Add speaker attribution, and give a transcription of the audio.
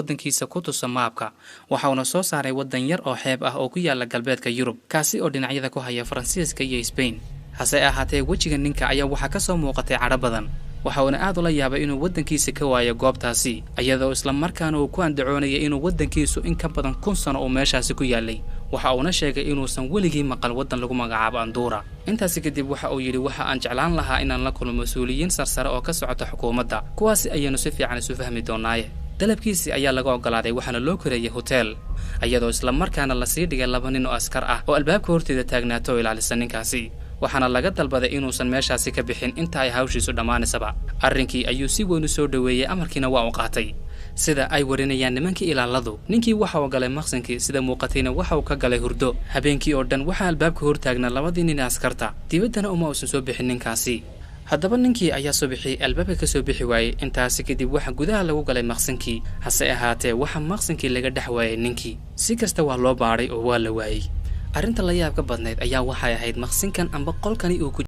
Speaker 1: waddankiisa ku tusa maabka waxa uuna soo saaray waddan yar oo xeeb ah oo ku yaala galbeedka Yurub kaasi oo dhinacyada ku haya Faransiiska iyo Spain hase ahaatee wajiga ninka ayaa waxa ka soo muuqatay cadho badan waxa uuna aad ula yaabay inuu waddankiisa ka waayo goobtaasi iyadoo isla markaana uu ku andacoonayay inuu waddankiisu in ka badan 1000 sano oo meeshaasi ku yaalay waxa uuna sheegay inuusan weligii maqal waddan lagu magacaabo Andorra intaasi kadib waxa uu yiri waxa aan jeclaan lahaa inaan la kulmo mas'uuliyiin sarsare oo ka socota xukuumadda kuwaasi ayaynu si fiican isu fahmi doonaaye dalabkiisii ayaa laga ogolaaday waxaana loo koreeyay hotel iyadoo isla markaana la sii dhigay 2 nin oo askar ah oo albaabka horteeda taagnaato oo ilaalisa ninkaasi waxaana laga dalbaday inuusan meeshaasi ka bixin inta ay hawshiisu dhamaanaysaba arrinkii ayuu si weyn u soo dhaweeyay amarkiina waa u qaatay sida ay warinayaan nimankii ilaaladu ninkii waxa uu galay maqsinkii sida muuqatayna waxa uu ka galay hurdo habeenkii oo dhan waxa albaabka hor taagnaa 2 nin askarta dibaddana uma uusan soo bixin ninkaasi haddaba ninkii ayaa soo bixiyay albaabka ka soo bixi waayay intaasi kadib waxa gudaha lagu galay maqsinkii hase ahaatee waxa maqsinkii laga dhex waayay ninkii si kasta waa loo baaray oo waa la waayay arrinta la yaabka badneed ayaa waxay ahayd maqsinkan amba qolkani uu